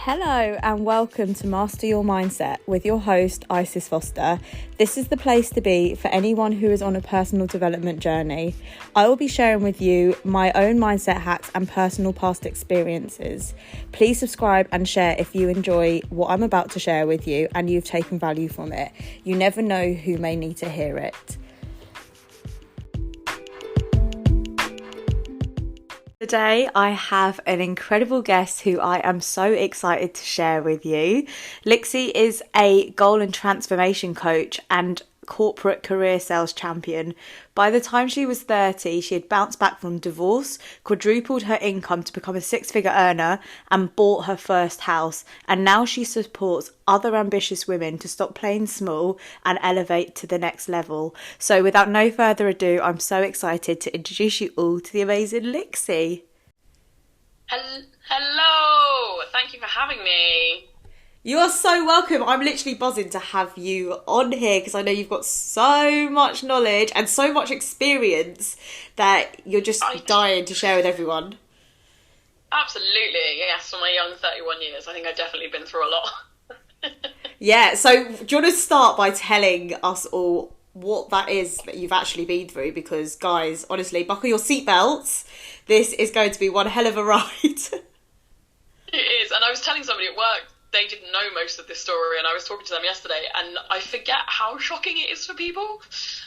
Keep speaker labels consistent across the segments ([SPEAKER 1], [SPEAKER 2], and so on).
[SPEAKER 1] Hello and welcome to Master Your Mindset with your host Isis Foster. This is the place to be for anyone who is on a personal development journey. I will be sharing with you my own mindset hacks and personal past experiences. Please subscribe and share if you enjoy what I'm about to share with you and you've taken value from it. You never know who may need to hear it. Today I have an incredible guest who I am so excited to share with you. Lixxy is a goal and transformation coach and corporate career sales champion. By the time she was 30, she had bounced back from divorce, quadrupled her income to become a six-figure earner and bought her first house. And now she supports other ambitious women to stop playing small and elevate to the next level. So without no further ado, I'm so excited to introduce you all to the amazing Lixxy.
[SPEAKER 2] Hello! Thank you for having me.
[SPEAKER 1] You are so welcome. I'm literally buzzing to have you on here because I know you've got so much knowledge and so much experience that you're just dying to share with everyone.
[SPEAKER 2] Absolutely, yes. For my young 31 years, I think I've definitely been through a lot.
[SPEAKER 1] Yeah, so do you want to start by telling us all what that is that you've actually been through? Because guys, honestly, buckle your seatbelts. This is going to be one hell of a ride. It
[SPEAKER 2] is, and I was telling somebody at work, they didn't know most of this story, and I was talking to them yesterday, and I forget how shocking it is for people.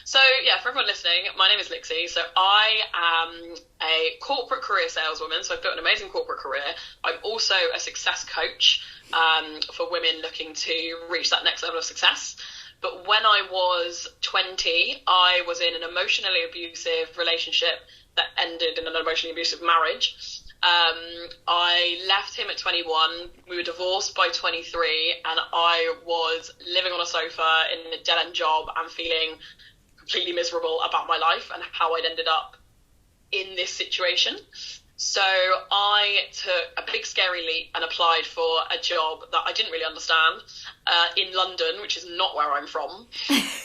[SPEAKER 2] So yeah, for everyone listening, my name is Lixxy. So I am a corporate career saleswoman, so I've built an amazing corporate career. I'm also a success coach for women looking to reach that next level of success. But when I was 20, I was in an emotionally abusive relationship that ended in an emotionally abusive marriage. I left him at 21, we were divorced by 23, and I was living on a sofa in a dead-end job and feeling completely miserable about my life and how I'd ended up in this situation. So I took a big scary leap and applied for a job that I didn't really understand in London, which is not where I'm from.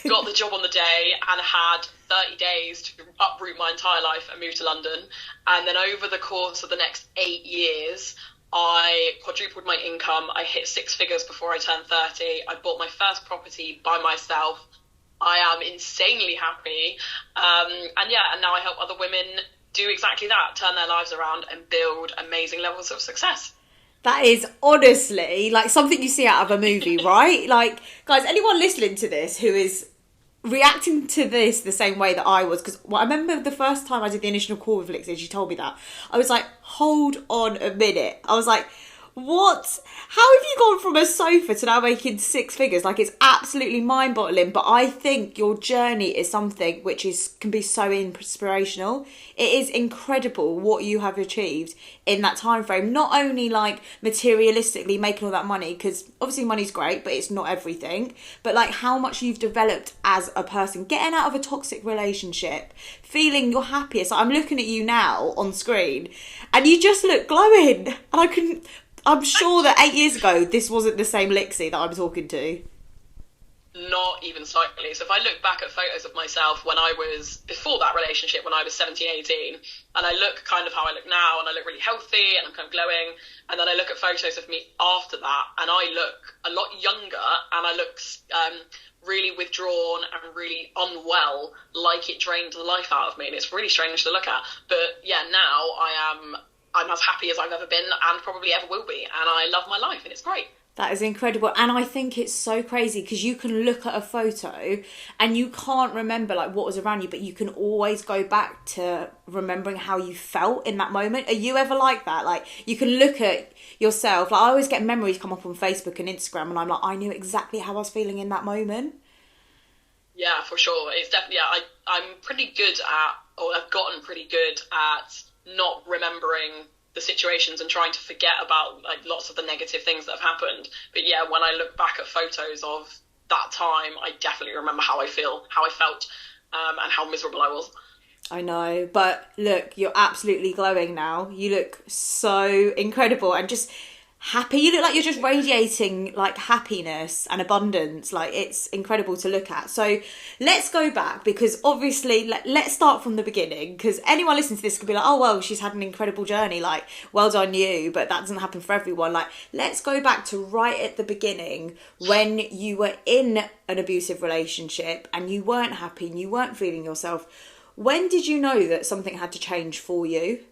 [SPEAKER 2] Got the job on the day and had 30 days to uproot my entire life and move to London. And then over the course of the next 8 years, I quadrupled my income. I hit six figures before I turned 30. I bought my first property by myself. I am insanely happy. And now I help other women do exactly that, turn their lives around and build amazing levels of success.
[SPEAKER 1] That is honestly like something you see out of a movie, right? Like, guys, anyone listening to this who is reacting to this the same way that I was, because I remember the first time I did the initial call with Lixxy, she told me that, I was like, hold on a minute. I was like, what? How have you gone from a sofa to now making six figures? Like, it's absolutely mind-boggling. But I think your journey is something which can be so inspirational. It is incredible what you have achieved in that time frame. Not only like materialistically making all that money, because obviously money's great, but it's not everything. But like how much you've developed as a person, getting out of a toxic relationship, feeling your happiest. Like, I'm looking at you now on screen, and you just look glowing. And I'm sure that 8 years ago, this wasn't the same Lixxy that I'm talking to.
[SPEAKER 2] Not even slightly. So if I look back at photos of myself when I was, before that relationship, when I was 17, 18, and I look kind of how I look now, and I look really healthy, and I'm kind of glowing, and then I look at photos of me after that, and I look a lot younger, and I look really withdrawn and really unwell, like it drained the life out of me, and it's really strange to look at. But yeah, now I'm as happy as I've ever been and probably ever will be. And I love my life and it's great.
[SPEAKER 1] That is incredible. And I think it's so crazy because you can look at a photo and you can't remember like what was around you, but you can always go back to remembering how you felt in that moment. Are you ever like that? Like you can look at yourself. Like I always get memories come up on Facebook and Instagram and I'm like, I knew exactly how I was feeling in that moment.
[SPEAKER 2] Yeah, for sure. It's definitely, I'm pretty good at, or I've gotten pretty good at not remembering the situations and trying to forget about like lots of the negative things that have happened. But yeah, when I look back at photos of that time, I definitely remember how I felt, and how miserable I was.
[SPEAKER 1] I know, but look, you're absolutely glowing now. You look so incredible, and just happy. You look like you're just radiating like happiness and abundance. Like, it's incredible to look at. So let's go back, because obviously let's start from the beginning, because anyone listening to this could be like, oh well, she's had an incredible journey, like, well done you, but that doesn't happen for everyone. Like, let's go back to right at the beginning, when you were in an abusive relationship and you weren't happy and you weren't feeling yourself. When did you know that something had to change for you?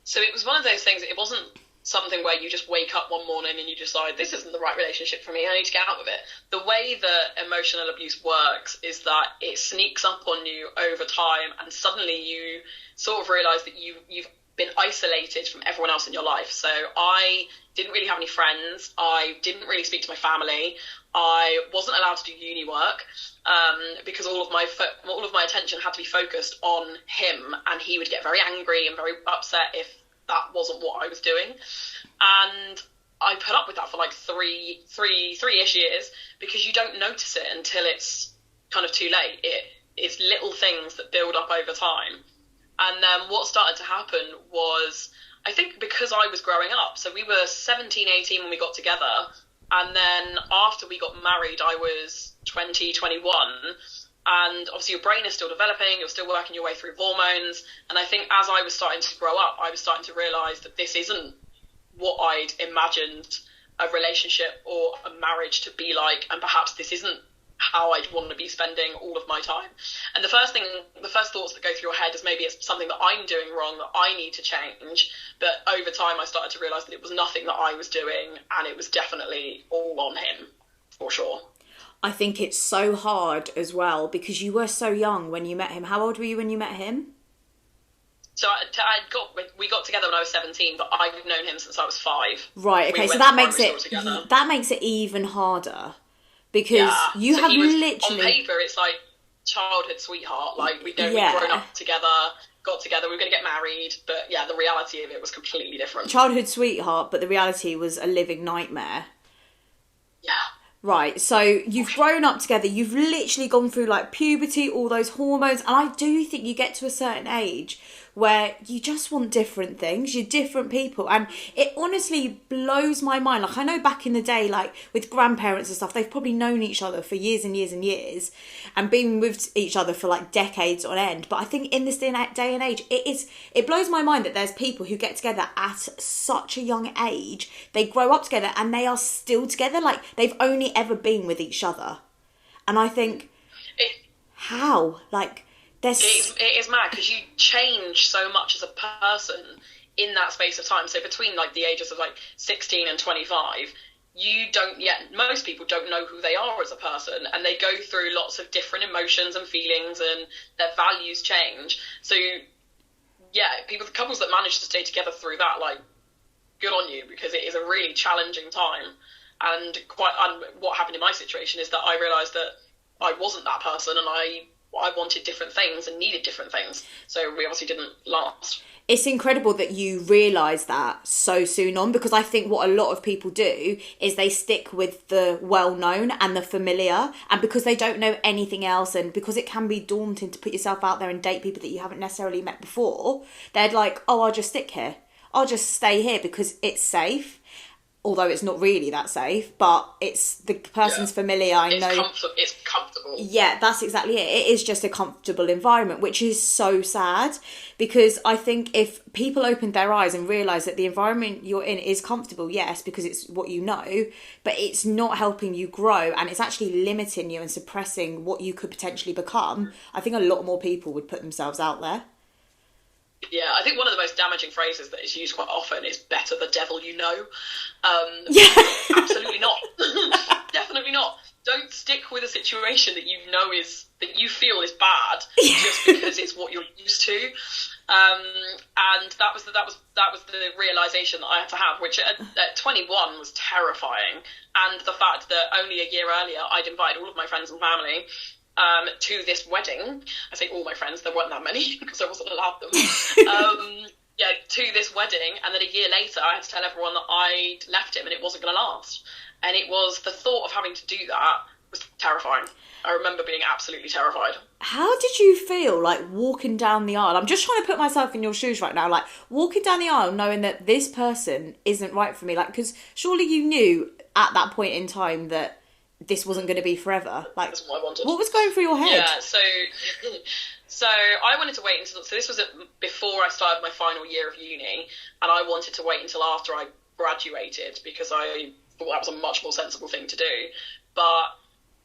[SPEAKER 2] So it was one of those things, it wasn't something where you just wake up one morning and you decide, this isn't the right relationship for me, I need to get out of it. The way that emotional abuse works is that it sneaks up on you over time, and suddenly you sort of realise that you've been isolated from everyone else in your life. So I didn't really have any friends, I didn't really speak to my family, I wasn't allowed to do uni work, because all of my attention had to be focused on him, and he would get very angry and very upset if that wasn't what I was doing. And I put up with that for like three-ish years, because you don't notice it until it's kind of too late. It's little things that build up over time. And then what started to happen was, I think because I was growing up, so we were 17, 18 when we got together, and then after we got married, I was 20, 21, and obviously your brain is still developing, you're still working your way through hormones, and I think as I was starting to grow up, I was starting to realise that this isn't what I'd imagined a relationship or a marriage to be like, and perhaps this isn't how I'd want to be spending all of my time. And the first thoughts that go through your head is, maybe it's something that I'm doing wrong that I need to change. But over time I started to realise that it was nothing that I was doing, and it was definitely all on him, for sure.
[SPEAKER 1] I think it's so hard as well, because you were so young when you met him. How old were you when you met him?
[SPEAKER 2] So we got together when I was 17, but I've known him since I was 5.
[SPEAKER 1] Right, okay, so that makes it even harder. Because you have literally...
[SPEAKER 2] On paper, it's like childhood sweetheart. Like, we'd grown up together, got together, we were going to get married. But, yeah, the reality of it was completely different.
[SPEAKER 1] Childhood sweetheart, but the reality was a living nightmare.
[SPEAKER 2] Yeah.
[SPEAKER 1] Right, so you've grown up together, you've literally gone through, like, puberty, all those hormones, and I do think you get to a certain age where you just want different things, you're different people, and it honestly blows my mind. Like, I know back in the day, like, with grandparents and stuff, they've probably known each other for years and years and years, and been with each other for, like, decades on end, but I think in this day and age, it blows my mind that there's people who get together at such a young age, they grow up together, and they are still together, like, they've only ever been with each other. And I think, how? Like, it
[SPEAKER 2] is mad, because you change so much as a person in that space of time. So between like the ages of like 16 and 25, most people don't know who they are as a person, and they go through lots of different emotions and feelings, and their values change. So couples that manage to stay together through that, like, good on you, because it is a really challenging time. And what happened in my situation is that I realised that I wasn't that person, and I wanted different things and needed different things. So we obviously didn't last.
[SPEAKER 1] It's incredible that you realise that so soon on, because I think what a lot of people do is they stick with the well-known and the familiar, and because they don't know anything else, and because it can be daunting to put yourself out there and date people that you haven't necessarily met before, they're like, oh, I'll just stick here. I'll just stay here because it's safe. Although it's not really that safe, but it's the person's familiar.
[SPEAKER 2] It's comfortable.
[SPEAKER 1] Yeah, that's exactly it. It is just a comfortable environment, which is so sad, because I think if people opened their eyes and realised that the environment you're in is comfortable, yes, because it's what you know, but it's not helping you grow, and it's actually limiting you and suppressing what you could potentially become, I think a lot more people would put themselves out there.
[SPEAKER 2] Yeah, I think one of the most damaging phrases that is used quite often is "better the devil you know." Absolutely not. Definitely not. Don't stick with a situation that that you feel is bad just because it's what you're used to. And that was the realization that I had to have, which at 21 was terrifying. And the fact that only a year earlier I'd invited all of my friends and family to this wedding. I say all my friends, there weren't that many because I wasn't allowed them. To this wedding, and then a year later I had to tell everyone that I'd left him and it wasn't going to last. And it was the thought of having to do that was terrifying. I remember being absolutely terrified.
[SPEAKER 1] How did you feel, like, walking down the aisle? I'm just trying to put myself in your shoes right now. Like, walking down the aisle knowing that this person isn't right for me. Like, because surely you knew at that point in time that this wasn't going to be forever. Like,
[SPEAKER 2] that's what I wanted.
[SPEAKER 1] What was going through your head?
[SPEAKER 2] Yeah, so I wanted to wait until... So this was before I started my final year of uni, and I wanted to wait until after I graduated because I thought that was a much more sensible thing to do. But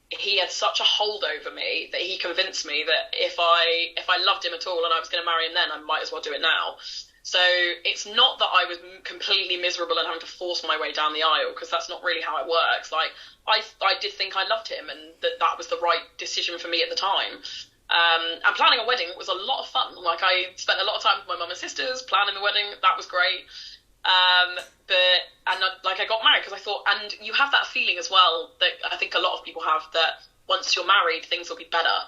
[SPEAKER 2] he had such a hold over me that he convinced me that if I loved him at all and I was going to marry him then, I might as well do it now. So it's not that I was completely miserable and having to force my way down the aisle, because that's not really how it works. Like, I did think I loved him and that was the right decision for me at the time. And planning a wedding was a lot of fun. Like, I spent a lot of time with my mum and sisters planning the wedding. That was great. I got married because I thought, and you have that feeling as well that I think a lot of people have, that once you're married, things will be better.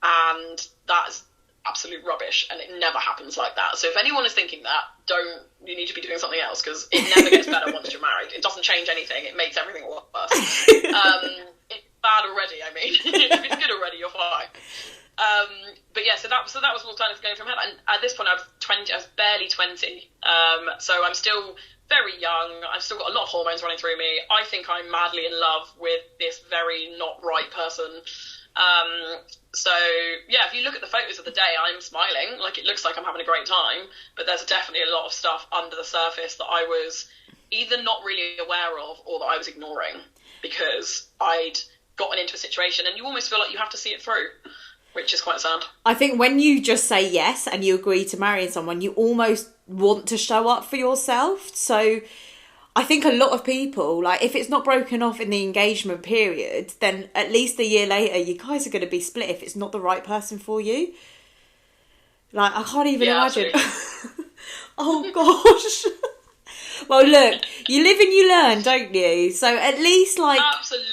[SPEAKER 2] And that's absolute rubbish, and it never happens like that. So if anyone is thinking that, you need to be doing something else, because it never gets better once you're married. It doesn't change anything. It makes everything a lot worse. It's bad already, I mean. If it's good already, you're fine. But yeah, so that was what kind of going through my head. And at this point, I was barely 20. So I'm still very young. I've still got a lot of hormones running through me. I think I'm madly in love with this very not right person. So yeah, if you look at the photos of the day, I'm smiling. Like, it looks like I'm having a great time, but there's definitely a lot of stuff under the surface that I was either not really aware of or that I was ignoring because I'd gotten into a situation, and you almost feel like you have to see it through, which is quite sad.
[SPEAKER 1] I think when you just say yes and you agree to marrying someone, you almost want to show up for yourself. So I think a lot of people, like, if it's not broken off in the engagement period, then at least a year later, you guys are going to be split if it's not the right person for you. Like, I can't even imagine. Oh, gosh. Well, look, you live and you learn, don't you? So at least, like...
[SPEAKER 2] Absolutely.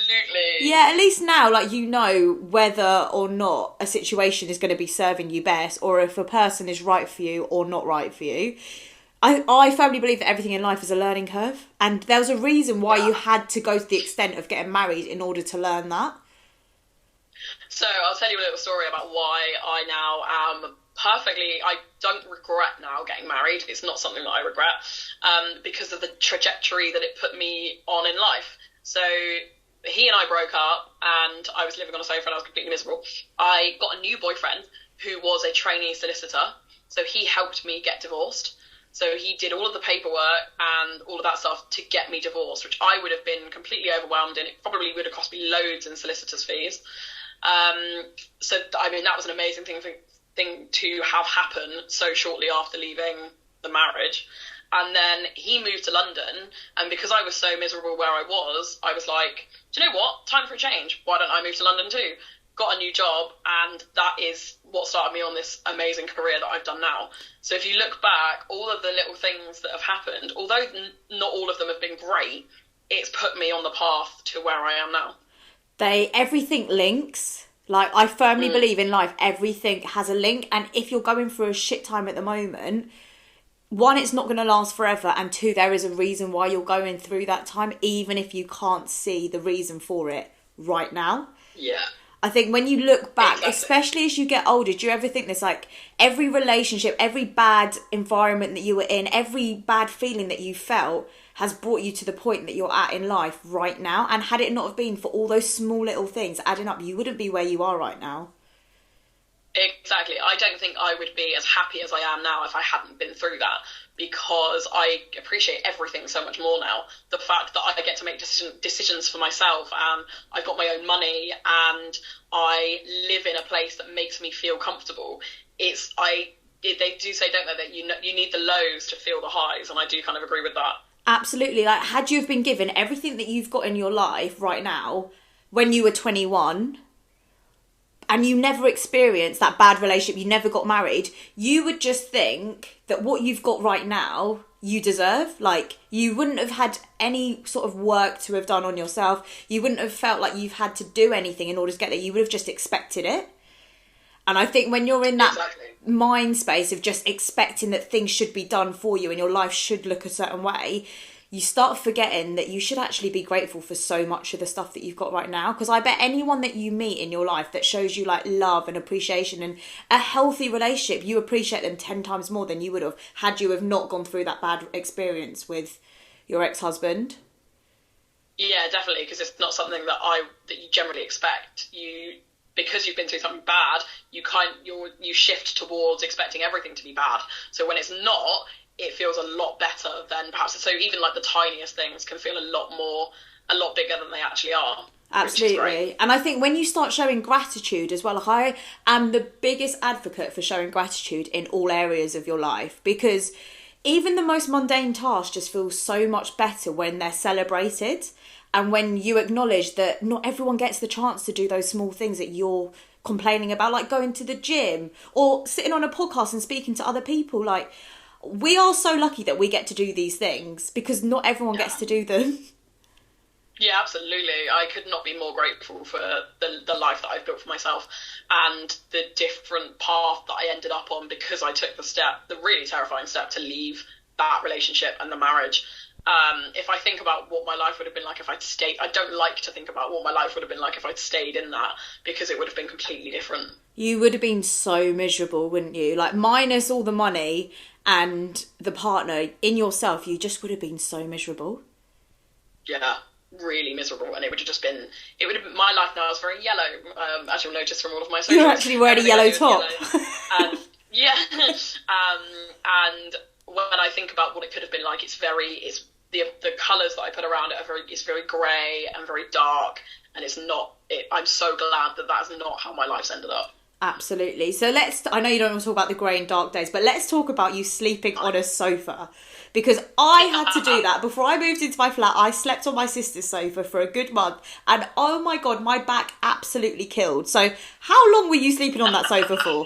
[SPEAKER 1] Yeah, at least now, like, you know whether or not a situation is going to be serving you best, or if a person is right for you or not right for you. I firmly believe that everything in life is a learning curve. And there was a reason why you had to go to the extent of getting married in order to learn that.
[SPEAKER 2] So I'll tell you a little story about why I now am I don't regret now getting married. It's not something that I regret because of the trajectory that it put me on in life. So he and I broke up, and I was living on a sofa and I was completely miserable. I got a new boyfriend who was a trainee solicitor. So he helped me get divorced. So he did all of the paperwork and all of that stuff to get me divorced, which I would have been completely overwhelmed in. It probably would have cost me loads in solicitors' fees. So, I mean, that was an amazing thing to have happen so shortly after leaving the marriage. And then he moved to London, and because I was so miserable where I was like, do you know what? Time for a change. Why don't I move to London too? Got a new job, and that is what started me on this amazing career that I've done now. So if you look back, all of the little things that have happened, although not all of them have been great, it's put me on the path to where I am now.
[SPEAKER 1] Everything links. Like, I firmly believe in life, everything has a link. And if you're going through a shit time at the moment, one, it's not going to last forever. And two, there is a reason why you're going through that time, even if you can't see the reason for it right now.
[SPEAKER 2] Yeah.
[SPEAKER 1] I think when you look back,
[SPEAKER 2] exactly.
[SPEAKER 1] Especially as you get older, do you ever think this, like, every relationship, every bad environment that you were in, every bad feeling that you felt has brought you to the point that you're at in life right now? And had it not have been for all those small little things adding up, you wouldn't be where you are right now.
[SPEAKER 2] Exactly. I don't think I would be as happy as I am now if I hadn't been through that, because I appreciate everything so much more now. The fact that I get to make decisions for myself, and I've got my own money, and I live in a place that makes me feel comfortable. They do say, don't they, that you need the lows to feel the highs, and I do kind of agree with that. Absolutely.
[SPEAKER 1] Like, had you have been given everything that you've got in your life right now when you were 21, and you never experienced that bad relationship, you never got married, you would just think that what you've got right now, you deserve. Like, you wouldn't have had any sort of work to have done on yourself. You wouldn't have felt like you've had to do anything in order to get there. You would have just expected it. And I think when you're in that mind space of just expecting that things should be done for you and your life should look a certain way, you start forgetting that you should actually be grateful for so much of the stuff that you've got right now. Because I bet anyone that you meet in your life that shows you like love and appreciation and a healthy relationship, you appreciate them 10 times more than you would have had you have not gone through that bad experience with your ex-husband.
[SPEAKER 2] Yeah, definitely, because it's not something that you generally expect. Because you've been through something bad, you shift towards expecting everything to be bad. So when it's not, it feels a lot better than perhaps. So even like the tiniest things can feel a lot bigger than they actually are.
[SPEAKER 1] Absolutely. And I think when you start showing gratitude as well, like I am the biggest advocate for showing gratitude in all areas of your life, because even the most mundane tasks just feel so much better when they're celebrated, and when you acknowledge that not everyone gets the chance to do those small things that you're complaining about, like going to the gym or sitting on a podcast and speaking to other people. Like, we are so lucky that we get to do these things, because not everyone gets to do them.
[SPEAKER 2] Yeah, absolutely. I could not be more grateful for the life that I've built for myself and the different path that I ended up on, because I took the really terrifying step to leave that relationship and the marriage. If I think about what my life would have been like if I'd stayed, I don't like to think about what my life would have been like if I'd stayed in that, because it would have been completely different. You
[SPEAKER 1] would have been so miserable, wouldn't you? Like, minus all the money and the partner, in yourself, you just would have been so miserable.
[SPEAKER 2] Yeah, really miserable. And it would have been, my life now is very yellow, as you'll notice from all of my socials.
[SPEAKER 1] You're actually wearing a yellow top.
[SPEAKER 2] Yellow. Yeah. And when I think about what it could have been like, it's the colours that I put around it it's very grey and very dark, and I'm so glad that is not how my life's ended up.
[SPEAKER 1] Absolutely. So I know you don't want to talk about the grey and dark days, but let's talk about you sleeping on a sofa, because I had to do that. Before I moved into my flat, I slept on my sister's sofa for a good month, and oh my God, my back absolutely killed. So how long were you sleeping on that sofa for?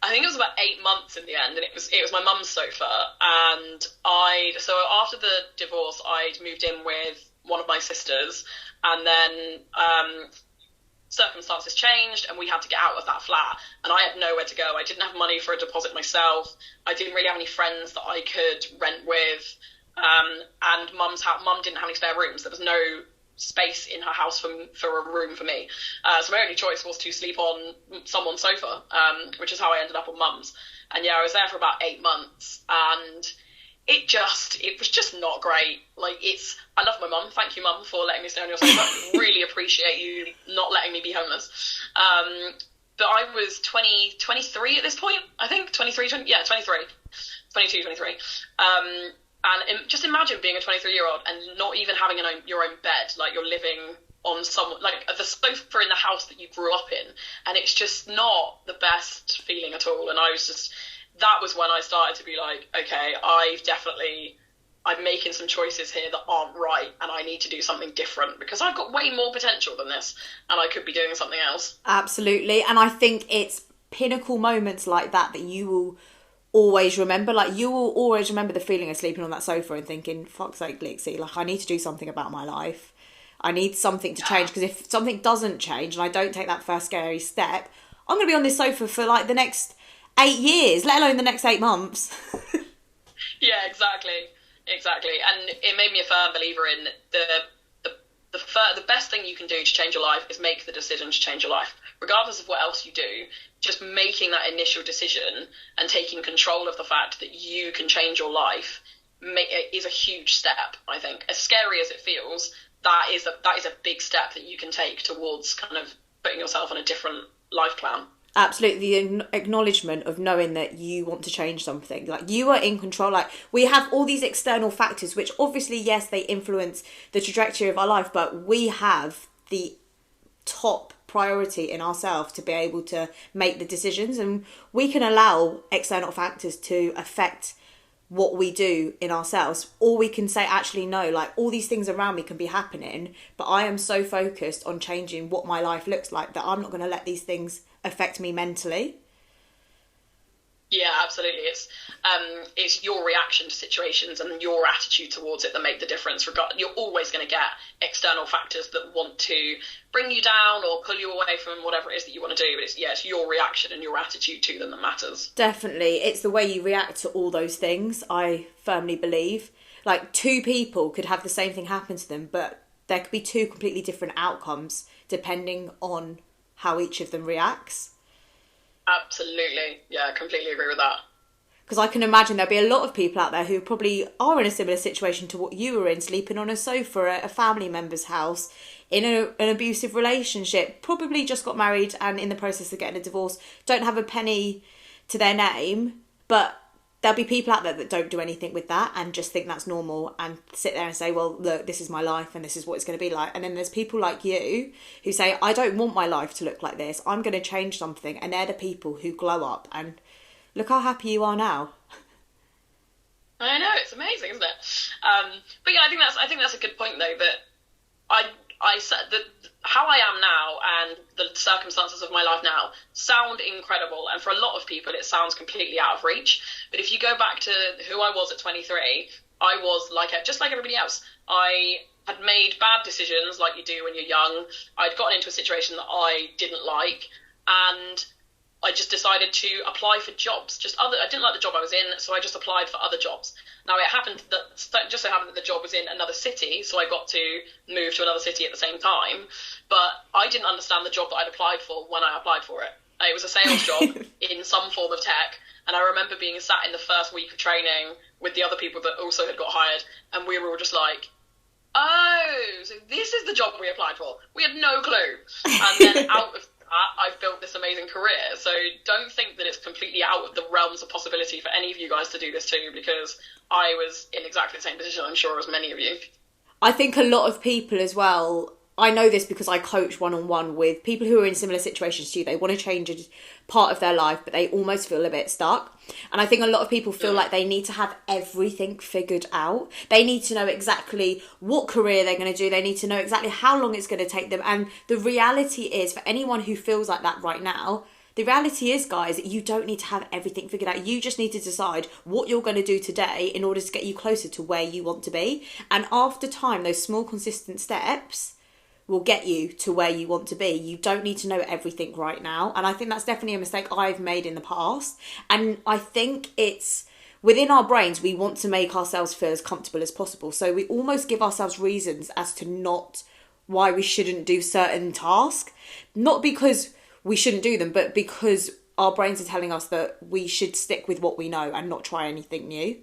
[SPEAKER 2] I think it was about 8 months in the end, and it was my mum's sofa. And so after the divorce, I'd moved in with one of my sisters, and then circumstances changed, and we had to get out of that flat. And I had nowhere to go. I didn't have money for a deposit myself. I didn't really have any friends that I could rent with. And mum didn't have any spare rooms. There was no space in her house for a room for me. So my only choice was to sleep on someone's sofa, which is how I ended up on mum's. And yeah, I was there for about 8 months, and it was just not great. Like, I love my mum. Thank you, mum, for letting me stay on your sofa. Really appreciate you not letting me be homeless. But I was 23 at this point, I think. 23. And just imagine being a 23-year-old and not even having your own bed. Like, you're living on the sofa in the house that you grew up in. And it's just not the best feeling at all. And that was when I started to be like, okay, I'm making some choices here that aren't right, and I need to do something different, because I've got way more potential than this, and I could be doing something else.
[SPEAKER 1] Absolutely. And I think it's pinnacle moments like that you will always remember. Like, you will always remember the feeling of sleeping on that sofa and thinking, fuck's sake, Lixxy, like, I need to do something about my life. I need something to change, because if something doesn't change and I don't take that first scary step, I'm going to be on this sofa for like the next 8 years, let alone the next 8 months.
[SPEAKER 2] Yeah, exactly. And it made me a firm believer in the best thing you can do to change your life is make the decision to change your life. Regardless of what else you do, just making that initial decision and taking control of the fact that you can change your life is a huge step, I think. As scary as it feels, that is a big step that you can take towards kind of putting yourself on a different life plan.
[SPEAKER 1] Absolutely, the acknowledgement of knowing that you want to change something. Like, you are in control. Like, we have all these external factors, which obviously, yes, they influence the trajectory of our life, but we have the top priority in ourselves to be able to make the decisions, and we can allow external factors to affect what we do in ourselves, or we can say, actually, no, like, all these things around me can be happening, but I am so focused on changing what my life looks like that I'm not going to let these things affect me mentally.
[SPEAKER 2] Yeah, absolutely. It's your reaction to situations and your attitude towards it that make the difference. You're always going to get external factors that want to bring you down or pull you away from whatever it is that you want to do. But it's your reaction and your attitude to them that matters.
[SPEAKER 1] Definitely. It's the way you react to all those things, I firmly believe. like two people could have the same thing happen to them, but there could be two completely different outcomes depending on how each of them reacts.
[SPEAKER 2] Absolutely. Yeah, I completely agree with that.
[SPEAKER 1] Because I can imagine there'll be a lot of people out there who probably are in a similar situation to what you were in, sleeping on a sofa at a family member's house, in an abusive relationship, probably just got married and in the process of getting a divorce, don't have a penny to their name, but there'll be people out there that don't do anything with that and just think that's normal and sit there and say, well, look, this is my life and this is what it's going to be like. And then there's people like you who say, I don't want my life to look like this. I'm going to change something. And they're the people who glow up and look how happy you are now.
[SPEAKER 2] I know, it's amazing, isn't it? But yeah, I think that's a good point though, that I said that how I am now and the circumstances of my life now sound incredible, and for a lot of people it sounds completely out of reach. But if you go back to who I was at 23, I was just like everybody else. I had made bad decisions like you do when you're young. I'd gotten into a situation that I didn't like, and I just decided to apply for jobs. I didn't like the job I was in, so I just applied for other jobs. Now, it happened that just so happened that the job was in another city, so I got to move to another city at the same time. But I didn't understand the job that I'd applied for when I applied for it. It was a sales job in some form of tech, and I remember being sat in the first week of training with the other people that also had got hired, and we were all just like, oh, so this is the job we applied for. We had no clue. And then out of I've built this amazing career. So don't think that it's completely out of the realms of possibility for any of you guys to do this too, because I was in exactly the same position, I'm sure, as many of you.
[SPEAKER 1] I think a lot of people as well, I know this because I coach one-on-one with people who are in similar situations to you. They want to change a part of their life, but they almost feel a bit stuck. And I think a lot of people feel like they need to have everything figured out. They need to know exactly what career they're going to do. They need to know exactly how long it's going to take them. And the reality is, for anyone who feels like that right now, the reality is, guys, that you don't need to have everything figured out. You just need to decide what you're going to do today in order to get you closer to where you want to be. And after time, those small, consistent steps will get you to where you want to be. You don't need to know everything right now. And I think that's definitely a mistake I've made in the past. And I think it's within our brains, we want to make ourselves feel as comfortable as possible. So we almost give ourselves reasons as to not why we shouldn't do certain tasks. Not because we shouldn't do them, but because our brains are telling us that we should stick with what we know and not try anything new.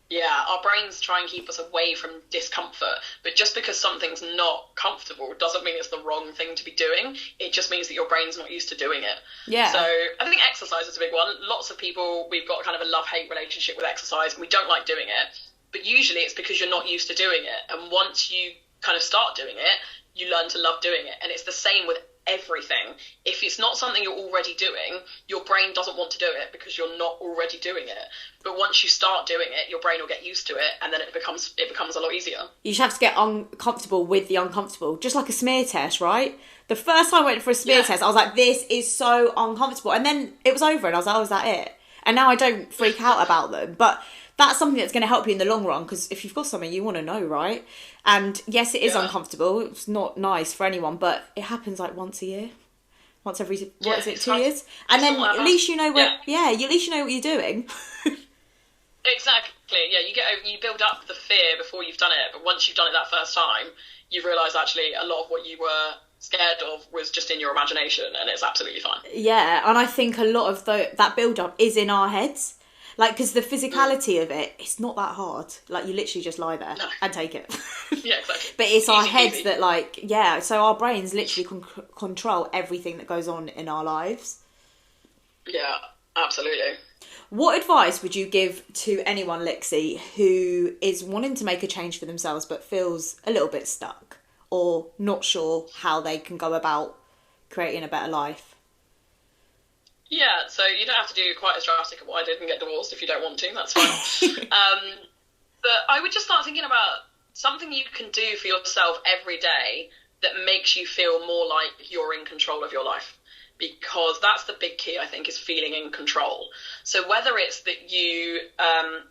[SPEAKER 2] Yeah, our brains try and keep us away from discomfort, but just because something's not comfortable doesn't mean it's the wrong thing to be doing. It just means that your brain's not used to doing it.
[SPEAKER 1] Yeah.
[SPEAKER 2] So I think exercise is a big one. Lots of people, we've got kind of a love-hate relationship with exercise, and we don't like doing it, but usually it's because you're not used to doing it. And once you kind of start doing it, you learn to love doing it. And it's the same with everything. If it's not something you're already doing, your brain doesn't want to do it because you're not already doing it. But once you start doing it, your brain will get used to it, and then it becomes a lot easier. You
[SPEAKER 1] just have to get uncomfortable with the uncomfortable, just like a smear test, right? The first time I went for a smear test, I was like, this is so uncomfortable, and then it was over and I was like, oh, is that it? And now I don't freak out about them, but that's something that's going to help you in the long run, because if you've got something, you want to know, right? And yes, it is uncomfortable. It's not nice for anyone, but it happens like once a year. Once every, 2 years? And then at least you know at least you know what you're doing.
[SPEAKER 2] Exactly. Yeah, you build up the fear before you've done it, but once you've done it that first time, you realise actually a lot of what you were scared of was just in your imagination, and it's absolutely fine.
[SPEAKER 1] Yeah, and I think a lot of that build-up is in our heads. Like, because the physicality of it, it's not that hard. Like, you literally just lie there and take it.
[SPEAKER 2] Yeah, exactly.
[SPEAKER 1] But it's our heads that, like, so our brains literally control everything that goes on in our lives.
[SPEAKER 2] Yeah, absolutely.
[SPEAKER 1] What advice would you give to anyone, Lixxy, who is wanting to make a change for themselves but feels a little bit stuck or not sure how they can go about creating a better life?
[SPEAKER 2] Yeah, so you don't have to do quite as drastic as what I did and get divorced if you don't want to, that's fine. But I would just start thinking about something you can do for yourself every day that makes you feel more like you're in control of your life. Because that's the big key, I think, is feeling in control. So whether it's that you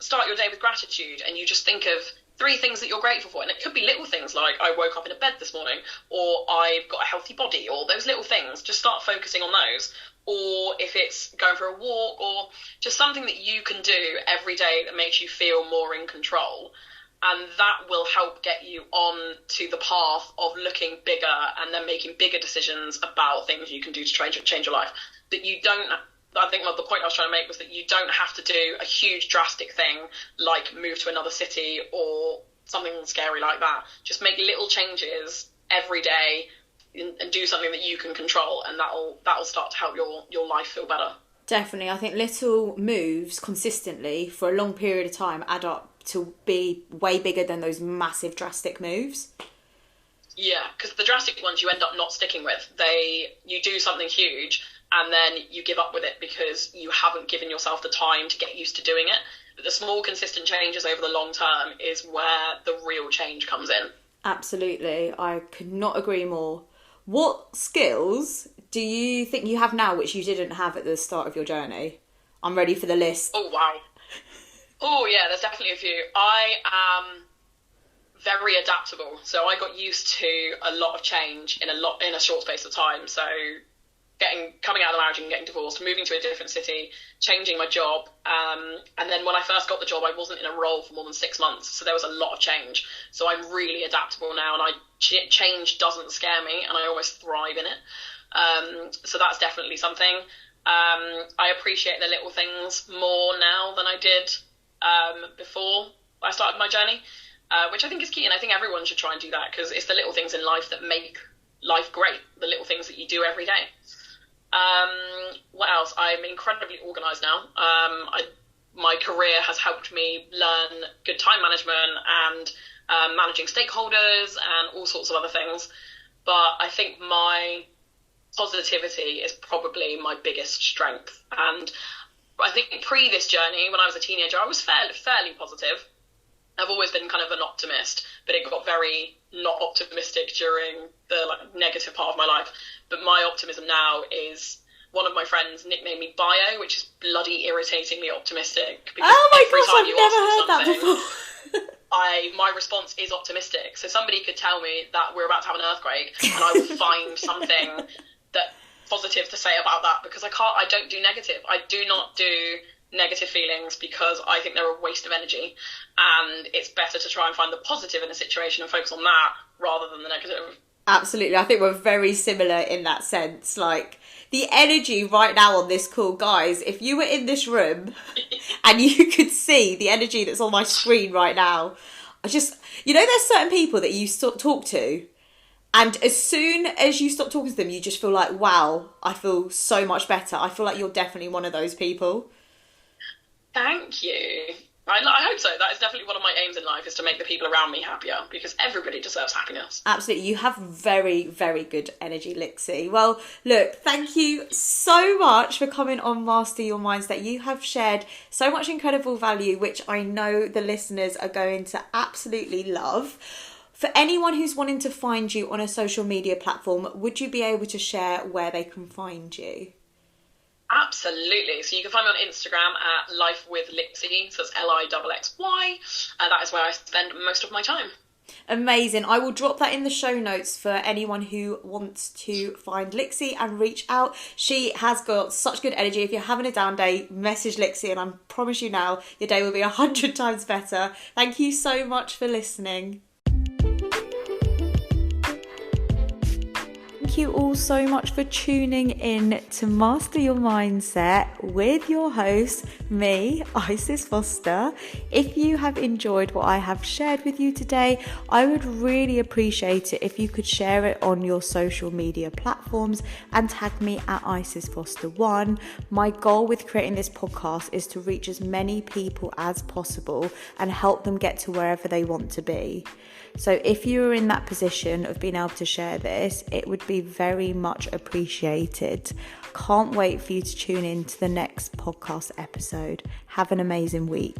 [SPEAKER 2] start your day with gratitude and you just think of 3 things that you're grateful for. And it could be little things like I woke up in a bed this morning, or I've got a healthy body, or those little things. Just start focusing on those. Or if it's going for a walk, or just something that you can do every day that makes you feel more in control. And that will help get you on to the path of looking bigger and then making bigger decisions about things you can do to change your life. That you don't, I think the point I was trying to make was that you don't have to do a huge drastic thing like move to another city or something scary like that. Just make little changes every day and do something that you can control, and that'll start to help your life feel better.
[SPEAKER 1] Definitely. I think little moves consistently for a long period of time add up to be way bigger than those massive drastic moves.
[SPEAKER 2] Yeah, because the drastic ones you end up not sticking with. You do something huge and then you give up with it because you haven't given yourself the time to get used to doing it. But the small consistent changes over the long term is where the real change comes in.
[SPEAKER 1] Absolutely. I could not agree more. What skills do you think you have now which you didn't have at the start of your journey? I'm ready for the list.
[SPEAKER 2] Oh, wow. Oh, yeah, there's definitely a few. I am very adaptable. So I got used to a lot of change in a short space of time. So coming out of the marriage and getting divorced, moving to a different city, changing my job. And then when I first got the job, I wasn't in a role for more than 6 months. So there was a lot of change. So I'm really adaptable now, and change doesn't scare me, and I almost thrive in it. So that's definitely something. I appreciate the little things more now than I did before I started my journey, which I think is key. And I think everyone should try and do that, because it's the little things in life that make life great, the little things that you do every day. What else? I'm incredibly organised now. My career has helped me learn good time management and managing stakeholders and all sorts of other things. But I think my positivity is probably my biggest strength. And I think pre this journey, when I was a teenager, I was fairly positive. I've always been kind of an optimist, but it got very not optimistic during the negative part of my life. But my optimism now is, one of my friends nicknamed me Bio, which is bloody irritatingly optimistic. Because
[SPEAKER 1] oh my
[SPEAKER 2] every
[SPEAKER 1] gosh,
[SPEAKER 2] time
[SPEAKER 1] I've
[SPEAKER 2] you
[SPEAKER 1] never
[SPEAKER 2] ask me
[SPEAKER 1] heard that
[SPEAKER 2] something,
[SPEAKER 1] before.
[SPEAKER 2] my response is optimistic. So somebody could tell me that we're about to have an earthquake, and I will find something that positive to say about that, because I don't do negative. I do not do negative feelings because I think they're a waste of energy, and it's better to try and find the positive in a situation and focus on that rather than the negative.
[SPEAKER 1] Absolutely. I think we're very similar in that sense. Like, the energy right now on this call, guys, if you were in this room and you could see the energy that's on my screen right now, there's certain people that you talk to, and as soon as you stop talking to them, you just feel like, wow, I feel so much better. I feel like you're definitely one of those people.
[SPEAKER 2] Thank you. I hope so. That is definitely one of my aims in life, is to make the people around me happier, because everybody deserves happiness.
[SPEAKER 1] Absolutely. You have very, very good energy, Lixxy. Well, look, thank you so much for coming on Master Your Mindset. You have shared so much incredible value, which I know the listeners are going to absolutely love. For anyone who's wanting to find you on a social media platform, would you be able to share where they can find you?
[SPEAKER 2] Absolutely. So you can find me on Instagram at LifeWithLixxy. So it's LIXXY. And that is where I spend most of my time.
[SPEAKER 1] Amazing. I will drop that in the show notes for anyone who wants to find Lixxy and reach out. She has got such good energy. If you're having a down day, message Lixxy, and I promise you now, your day will be 100 times better. Thank you so much for listening. Thank you all so much for tuning in to Master Your Mindset with your host, me, Isis Foster. If you have enjoyed what I have shared with you today, I would really appreciate it if you could share it on your social media platforms and tag me at Isis Foster1. My goal with creating this podcast is to reach as many people as possible and help them get to wherever they want to be. So if you're in that position of being able to share this, it would be very much appreciated. Can't wait for you to tune in to the next podcast episode. Have an amazing week.